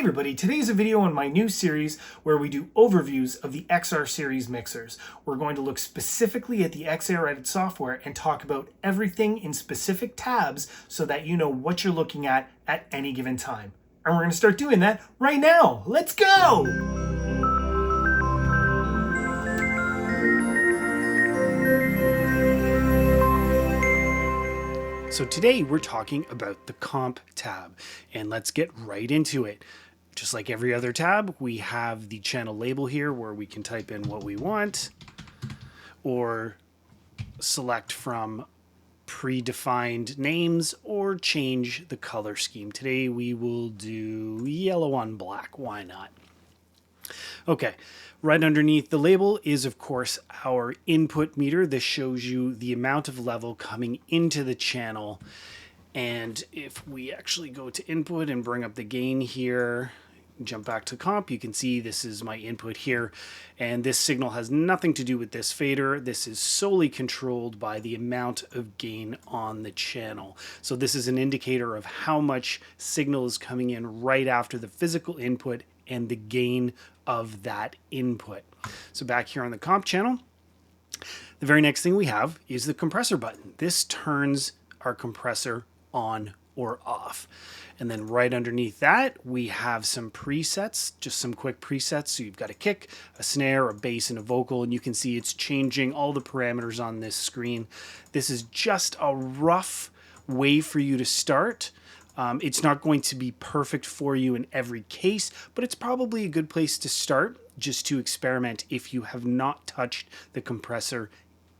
everybody, today's a video on my new series where we do overviews of the XR series mixers. We're going to look specifically at the XR Edit software and talk about everything in specific tabs so that you know what you're looking at any given time. And we're going to start doing that right now. Let's go! So today we're talking about the Comp tab, and let's get right into it. Just like every other tab, we have the channel label here where we can type in what we want or select from predefined names or change the color scheme. Today we will do yellow on black. Why not? Okay, right underneath the label is, of course, our input meter. This shows you the amount of level coming into the channel. And if we actually go to input and bring up the gain here, jump back to comp, you can see this is my input here. And this signal has nothing to do with this fader. This is solely controlled by the amount of gain on the channel. So this is an indicator of how much signal is coming in right after the physical input and the gain of that input. So back here on the comp channel, the very next thing we have is the compressor button. This turns our compressor on or off. And then right underneath that, we have some presets, just some quick presets. So you've got a kick, a snare, a bass, and a vocal, and you can see it's changing all the parameters on this screen. This is just a rough way for you to start. It's not going to be perfect for you in every case, but it's probably a good place to start just to experiment if you have not touched the compressor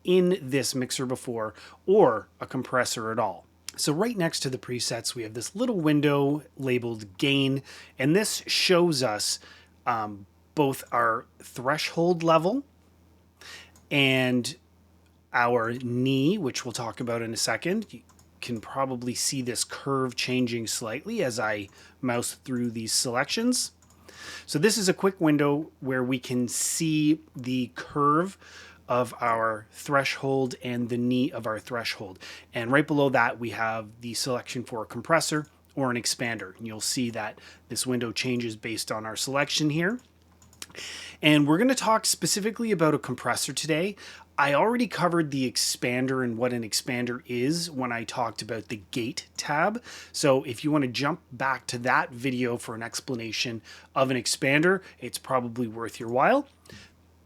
in this mixer before or a compressor at all. So right next to the presets, we have this little window labeled gain, and this shows us both our threshold level and our knee, which we'll talk about in a second. You can probably see this curve changing slightly as I mouse through these selections. So this is a quick window where we can see the curve of our threshold and the knee of our threshold. And right below that, we have the selection for a compressor or an expander. And you'll see that this window changes based on our selection here. And we're going to talk specifically about a compressor today. I already covered the expander and what an expander is when I talked about the gate tab. So if you want to jump back to that video for an explanation of an expander, it's probably worth your while.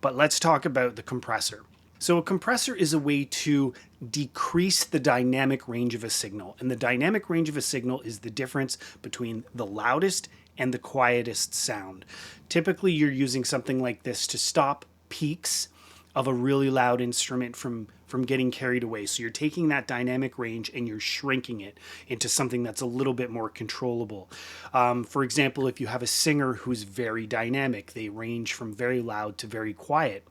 But let's talk about the compressor. So a compressor is a way to decrease the dynamic range of a signal. And the dynamic range of a signal is the difference between the loudest and the quietest sound. Typically, you're using something like this to stop peaks of a really loud instrument from getting carried away. So you're taking that dynamic range and you're shrinking it into something that's a little bit more controllable. For example, if you have a singer who's very dynamic, they range from very loud to very quiet.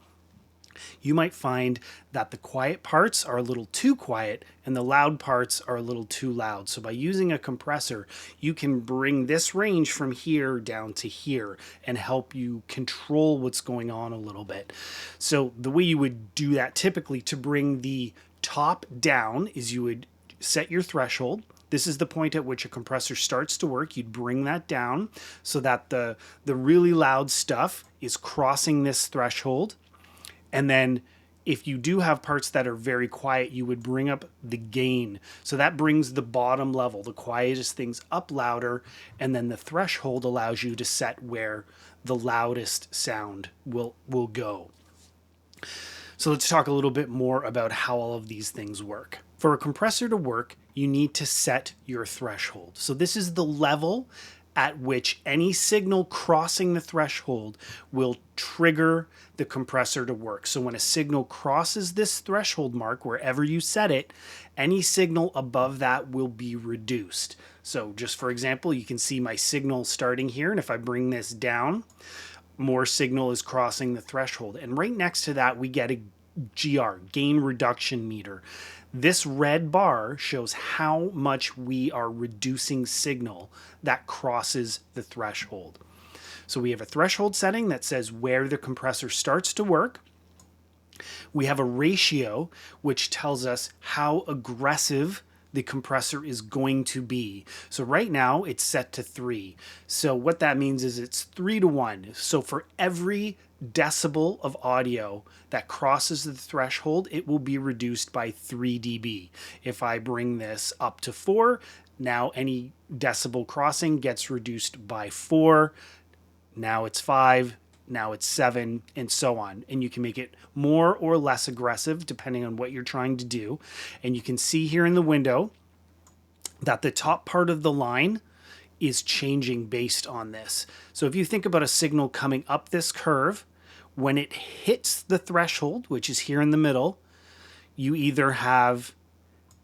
You might find that the quiet parts are a little too quiet and the loud parts are a little too loud. So by using a compressor, you can bring this range from here down to here and help you control what's going on a little bit. So the way you would do that typically to bring the top down is you would set your threshold. This is the point at which a compressor starts to work. You'd bring that down so that the really loud stuff is crossing this threshold. And then if you do have parts that are very quiet, you would bring up the gain. So that brings the bottom level, the quietest things, up louder. And then the threshold allows you to set where the loudest sound will go. So let's talk a little bit more about how all of these things work. For a compressor to work, you need to set your threshold. So this is the level at which any signal crossing the threshold will trigger the compressor to work. So when a signal crosses this threshold mark, wherever you set it, any signal above that will be reduced. So just for example, you can see my signal starting here, and if I bring this down, more signal is crossing the threshold. And right next to that, we get a GR, gain reduction meter. This red bar shows how much we are reducing signal that crosses the threshold. So we have a threshold setting that says where the compressor starts to work. We have a ratio which tells us how aggressive the compressor is going to be. So right now it's set to 3. So what that means is it's 3 to 1. So for every decibel of audio that crosses the threshold, it will be reduced by 3 dB. If I bring this up to 4, now any decibel crossing gets reduced by 4. Now it's 5. Now it's 7, and so on. And you can make it more or less aggressive depending on what you're trying to do. And you can see here in the window that the top part of the line is changing based on this. So if you think about a signal coming up this curve, when it hits the threshold, which is here in the middle, you either have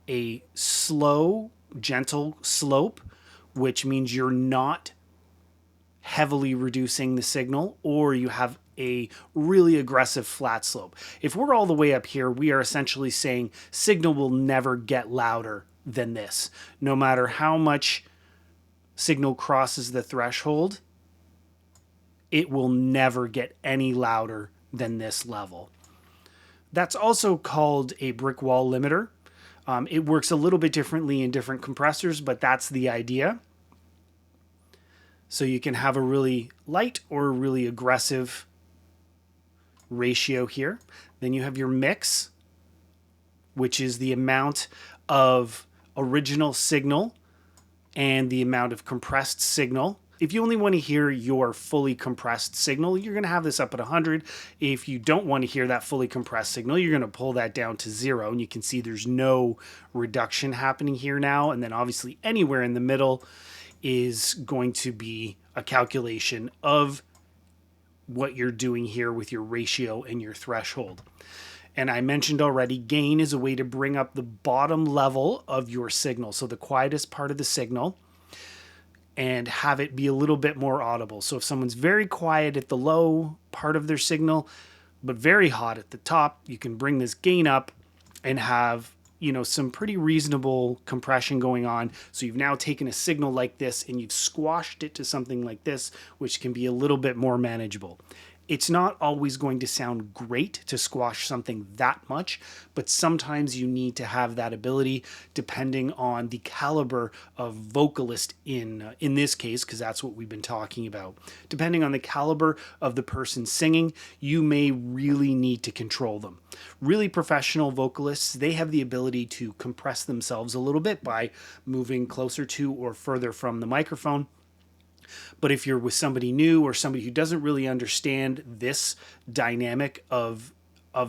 a slow, gentle slope, which means you're not heavily reducing the signal, or you have a really aggressive flat slope. If we're all the way up here, we are essentially saying signal will never get louder than this. No matter how much signal crosses the threshold, it will never get any louder than this level. That's also called a brick wall limiter. It works a little bit differently in different compressors, but that's the idea. So you can have a really light or a really aggressive ratio here. Then you have your mix, which is the amount of original signal and the amount of compressed signal. If you only want to hear your fully compressed signal, you're going to have this up at 100. If you don't want to hear that fully compressed signal, you're going to pull that down to 0. And you can see there's no reduction happening here now. And then obviously anywhere in the middle is going to be a calculation of what you're doing here with your ratio and your threshold. And I mentioned already, gain is a way to bring up the bottom level of your signal, so the quietest part of the signal, and have it be a little bit more audible. So if someone's very quiet at the low part of their signal, but very hot at the top, you can bring this gain up and have, you know, some pretty reasonable compression going on. So you've now taken a signal like this and you've squashed it to something like this, which can be a little bit more manageable. It's not always going to sound great to squash something that much, but sometimes you need to have that ability depending on the caliber of vocalist in this case, because that's what we've been talking about. Depending on the caliber of the person singing, you may really need to control them. Really professional vocalists, they have the ability to compress themselves a little bit by moving closer to or further from the microphone. But if you're with somebody new or somebody who doesn't really understand this dynamic of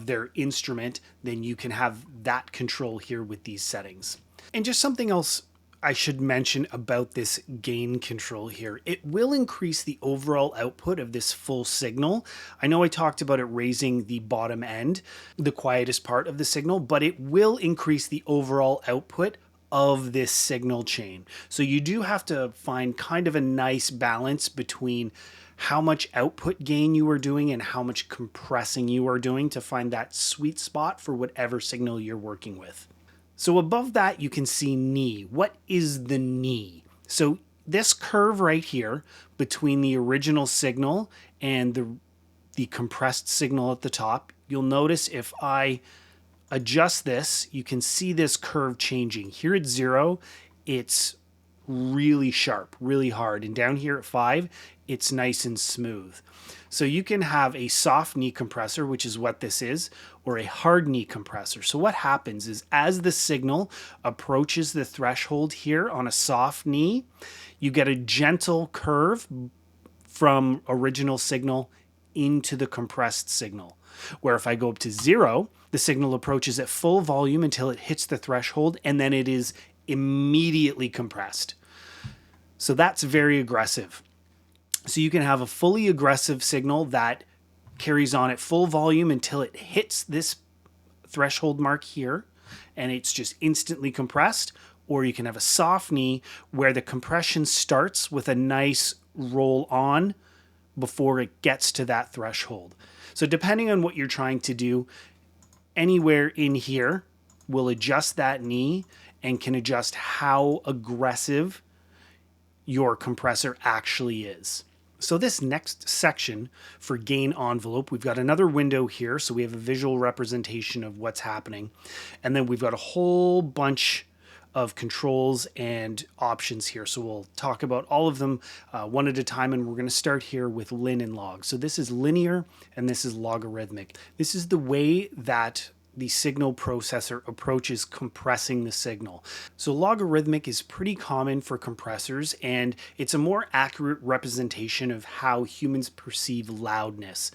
their instrument, then you can have that control here with these settings. And just something else I should mention about this gain control here. It will increase the overall output of this full signal. I know I talked about it raising the bottom end, the quietest part of the signal, but it will increase the overall output of this signal chain. So you do have to find kind of a nice balance between how much output gain you are doing and how much compressing you are doing to find that sweet spot for whatever signal you're working with. So above that, you can see knee. What is the knee? So this curve right here between the original signal and the compressed signal at the top, you'll notice if I adjust this, you can see this curve changing. Here at 0, it's really sharp, really hard. And down here at 5, it's nice and smooth. So you can have a soft knee compressor, which is what this is, or a hard knee compressor. So what happens is as the signal approaches the threshold here on a soft knee, you get a gentle curve from original signal into the compressed signal. Where if I go up to 0, the signal approaches at full volume until it hits the threshold, and then it is immediately compressed. So that's very aggressive. So you can have a fully aggressive signal that carries on at full volume until it hits this threshold mark here, and it's just instantly compressed. Or you can have a soft knee where the compression starts with a nice roll on before it gets to that threshold. So depending on what you're trying to do, anywhere in here will adjust that knee and can adjust how aggressive your compressor actually is. So this next section for gain envelope, we've got another window here, so we have a visual representation of what's happening. And then we've got a whole bunch of controls and options here. So we'll talk about all of them one at a time, and we're going to start here with lin and log. So this is linear and this is logarithmic. This is the way that the signal processor approaches compressing the signal. So logarithmic is pretty common for compressors, and it's a more accurate representation of how humans perceive loudness.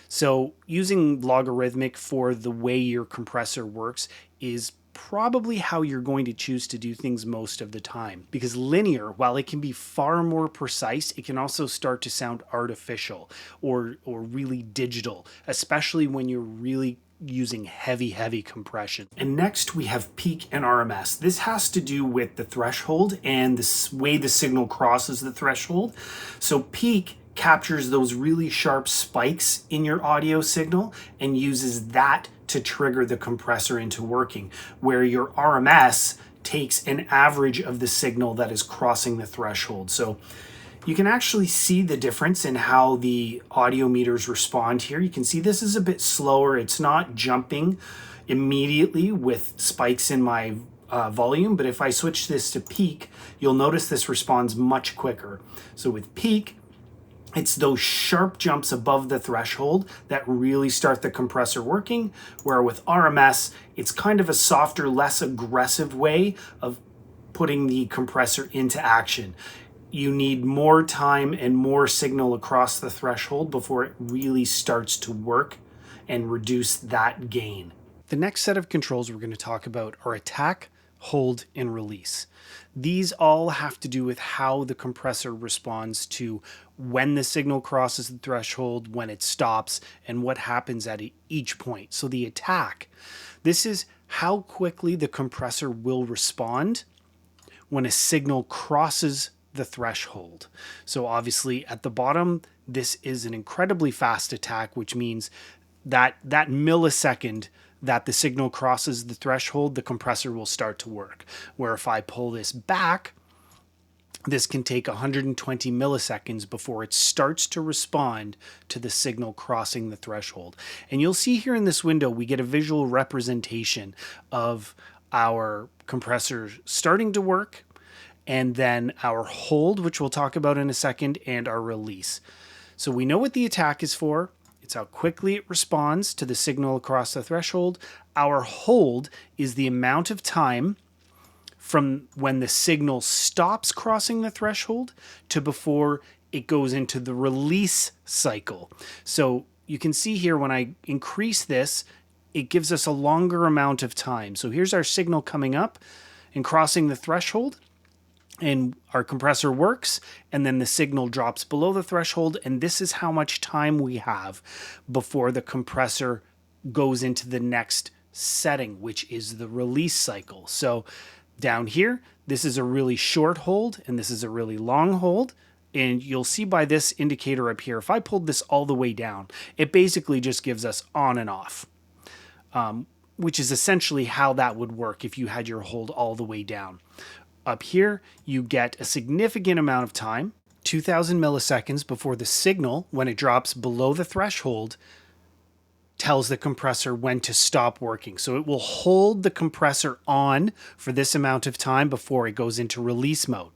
So using logarithmic for the way your compressor works is probably how you're going to choose to do things most of the time. Because linear, while it can be far more precise, it can also start to sound artificial or really digital, especially when you're really using heavy compression. And next we have peak and RMS. This has to do with the threshold and the way the signal crosses the threshold. So peak captures those really sharp spikes in your audio signal and uses that to trigger the compressor into working, where your RMS takes an average of the signal that is crossing the threshold. So you can actually see the difference in how the audio meters respond here. You can see this is a bit slower. It's not jumping immediately with spikes in my volume, but if I switch this to peak, you'll notice this responds much quicker. So with peak, it's those sharp jumps above the threshold that really start the compressor working, where with RMS, it's kind of a softer, less aggressive way of putting the compressor into action. You need more time and more signal across the threshold before it really starts to work and reduce that gain. The next set of controls we're going to talk about are attack, hold, and release. These all have to do with how the compressor responds to when the signal crosses the threshold, when it stops, and what happens at each point. So the attack, this is how quickly the compressor will respond when a signal crosses the threshold. So obviously at the bottom, this is an incredibly fast attack, which means that millisecond that the signal crosses the threshold, the compressor will start to work. Where if I pull this back, this can take 120 milliseconds before it starts to respond to the signal crossing the threshold. And you'll see here in this window, we get a visual representation of our compressor starting to work, and then our hold, which we'll talk about in a second, and our release. So we know what the attack is for. It's how quickly it responds to the signal across the threshold. Our hold is the amount of time from when the signal stops crossing the threshold to before it goes into the release cycle. So you can see here when I increase this, it gives us a longer amount of time. So here's our signal coming up and crossing the threshold, and our compressor works, and then the signal drops below the threshold, and this is how much time we have before the compressor goes into the next setting, which is the release cycle. So down here, this is a really short hold, and this is a really long hold, and you'll see by this indicator up here, if I pulled this all the way down, it basically just gives us on and off, which is essentially how that would work if you had your hold all the way down. Up here, you get a significant amount of time, 2000 milliseconds before the signal, when it drops below the threshold, tells the compressor when to stop working. So it will hold the compressor on for this amount of time before it goes into release mode.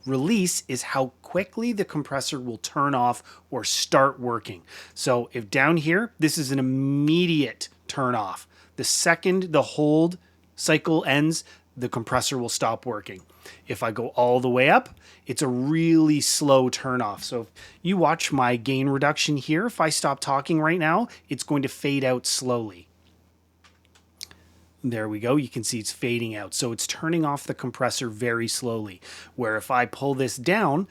Release is how quickly the compressor will turn off or start working. So if down here, this is an immediate turn off. The second the hold cycle ends, the compressor will stop working. If I go all the way up, it's a really slow turn off. So if you watch my gain reduction here, if I stop talking right now, it's going to fade out slowly. There we go. You can see it's fading out. So it's turning off the compressor very slowly. Where if I pull this down,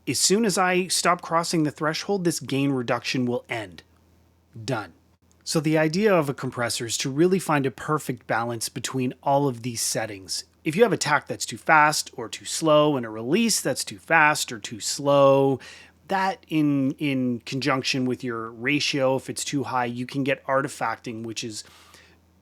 as soon as I stop crossing the threshold, this gain reduction will end. Done. So the idea of a compressor is to really find a perfect balance between all of these settings. If you have a attack that's too fast or too slow and a release that's too fast or too slow, that in conjunction with your ratio, if it's too high, you can get artifacting, which is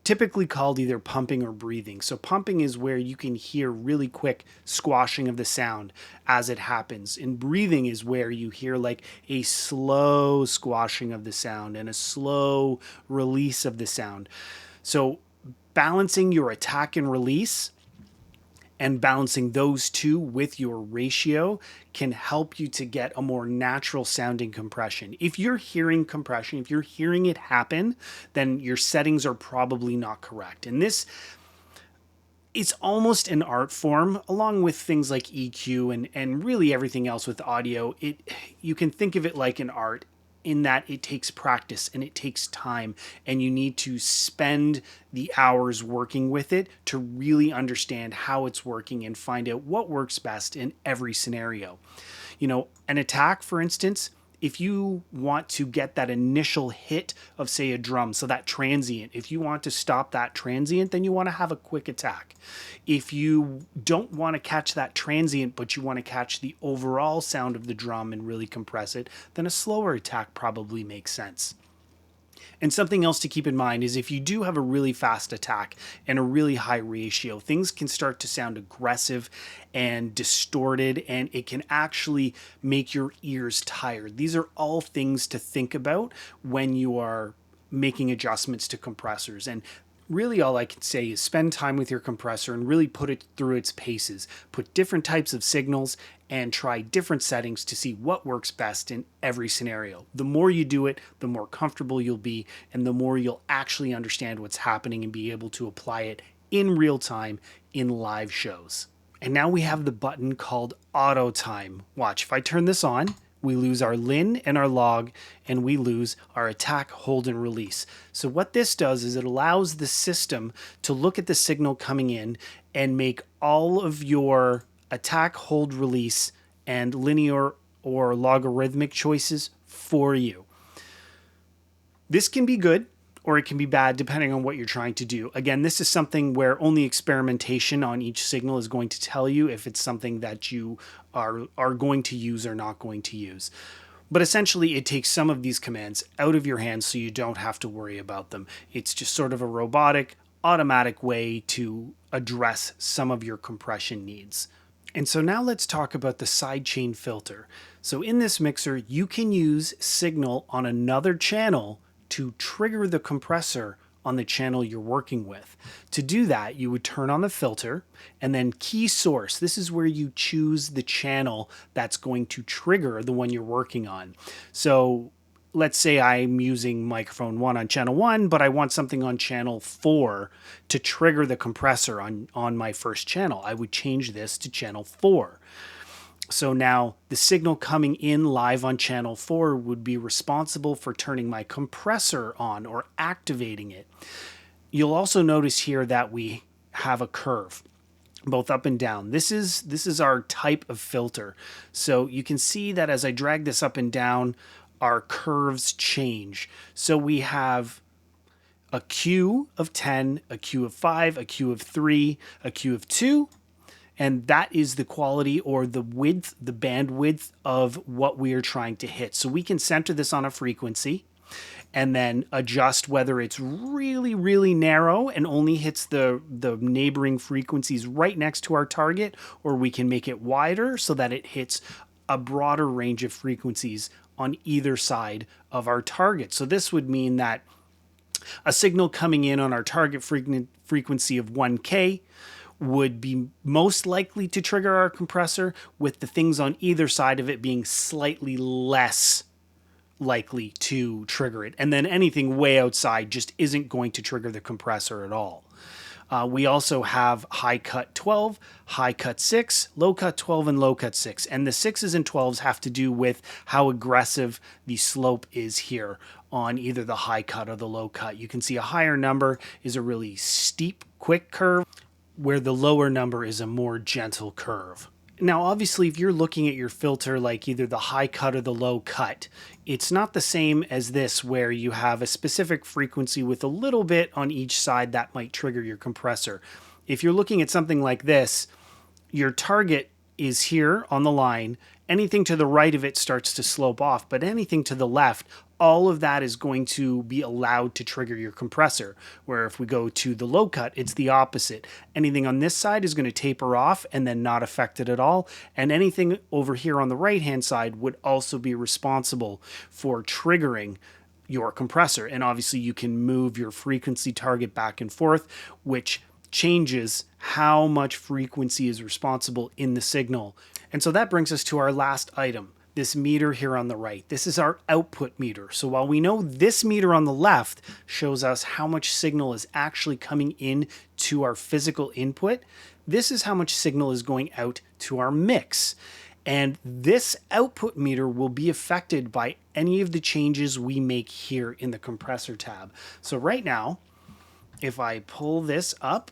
typically called either pumping or breathing. So pumping is where you can hear really quick squashing of the sound as it happens. And breathing is where you hear like a slow squashing of the sound and a slow release of the sound. So balancing your attack and release And balancing those two with your ratio can help you to get a more natural sounding compression. If you're hearing compression, if you're hearing it happen, then your settings are probably not correct. And this, it's almost an art form, along with things like EQ and really everything else with audio. You can think of it like an art, in that it takes practice and it takes time, and you need to spend the hours working with it to really understand how it's working and find out what works best in every scenario. You know, an attack, for instance, if you want to get that initial hit of, say, a drum, so that transient, if you want to stop that transient, then you want to have a quick attack. If you don't want to catch that transient, but you want to catch the overall sound of the drum and really compress it, then a slower attack probably makes sense. And something else to keep in mind is if you do have a really fast attack and a really high ratio, things can start to sound aggressive and distorted, and it can actually make your ears tired. These are all things to think about when you are making adjustments to compressors. And really all I can say is spend time with your compressor and really put it through its paces. Put different types of signals and try different settings to see what works best in every scenario. The more you do it, the more comfortable you'll be, and the more you'll actually understand what's happening and be able to apply it in real time in live shows. And now we have the button called Auto Time. Watch, if I turn this on, we lose our lin and our log, and we lose our attack, hold, and release. So what this does is it allows the system to look at the signal coming in and make all of your attack, hold, release, and linear or logarithmic choices for you. This can be good or it can be bad depending on what you're trying to do. Again, this is something where only experimentation on each signal is going to tell you if it's something that you are going to use or not going to use. But essentially, it takes some of these commands out of your hands so you don't have to worry about them. It's just sort of a robotic, automatic way to address some of your compression needs. And so now let's talk about the sidechain filter. So in this mixer, you can use signal on another channel to trigger the compressor on the channel you're working with. To do that, you would turn on the filter and then key source. This is where you choose the channel that's going to trigger the one you're working on. So let's say I'm using microphone 1 on channel 1, but I want something on channel 4 to trigger the compressor on my first channel. I would change this to channel 4. So now the signal coming in live on channel 4 would be responsible for turning my compressor on or activating it. You'll also notice here that we have a curve, both up and down. This is our type of filter. So you can see that as I drag this up and down, our curves change. So we have a Q of 10, a Q of 5, a Q of 3, a Q of 2, and that is the quality or the width, the bandwidth of what we are trying to hit. So we can center this on a frequency and then adjust whether it's really, really narrow and only hits the neighboring frequencies right next to our target, or we can make it wider so that it hits a broader range of frequencies on either side of our target. So this would mean that a signal coming in on our target frequency of 1K would be most likely to trigger our compressor, with the things on either side of it being slightly less likely to trigger it. And then anything way outside just isn't going to trigger the compressor at all. We also have high cut 12, high cut 6, low cut 12, and low cut 6. And the 6s and 12s have to do with how aggressive the slope is here on either the high cut or the low cut. You can see a higher number is a really steep, quick curve, where the lower number is a more gentle curve. Now, obviously, if you're looking at your filter like either the high cut or the low cut, it's not the same as this where you have a specific frequency with a little bit on each side that might trigger your compressor. If you're looking at something like this, your target is here on the line. Anything to the right of it starts to slope off, but anything to the left, all of that is going to be allowed to trigger your compressor. Where if we go to the low cut, it's the opposite. Anything on this side is going to taper off and then not affect it at all. And anything over here on the right-hand side would also be responsible for triggering your compressor. And obviously you can move your frequency target back and forth, which changes how much frequency is responsible in the signal. And so that brings us to our last item, this meter here on the right. This is our output meter. So while we know this meter on the left shows us how much signal is actually coming in to our physical input, this is how much signal is going out to our mix. And this output meter will be affected by any of the changes we make here in the compressor tab. So right now, if I pull this up,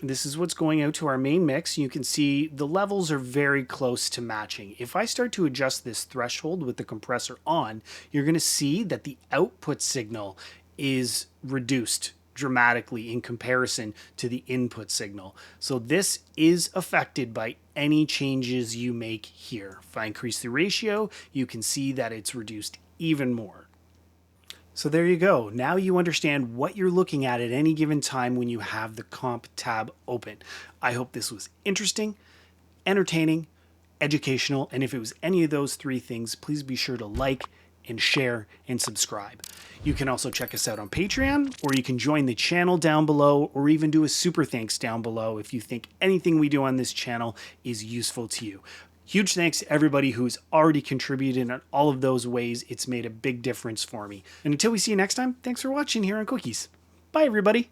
this is what's going out to our main mix. You can see the levels are very close to matching. If I start to adjust this threshold with the compressor on, you're going to see that the output signal is reduced dramatically in comparison to the input signal. So this is affected by any changes you make here. If I increase the ratio, you can see that it's reduced even more. So there you go. Now you understand what you're looking at any given time when you have the comp tab open. I hope this was interesting, entertaining, educational, and if it was any of those three things, please be sure to like and share and subscribe. You can also check us out on Patreon, or you can join the channel down below, or even do a super thanks down below if you think anything we do on this channel is useful to you. Huge thanks to everybody who's already contributed in all of those ways. It's made a big difference for me. And until we see you next time, thanks for watching here on Cookies. Bye, everybody.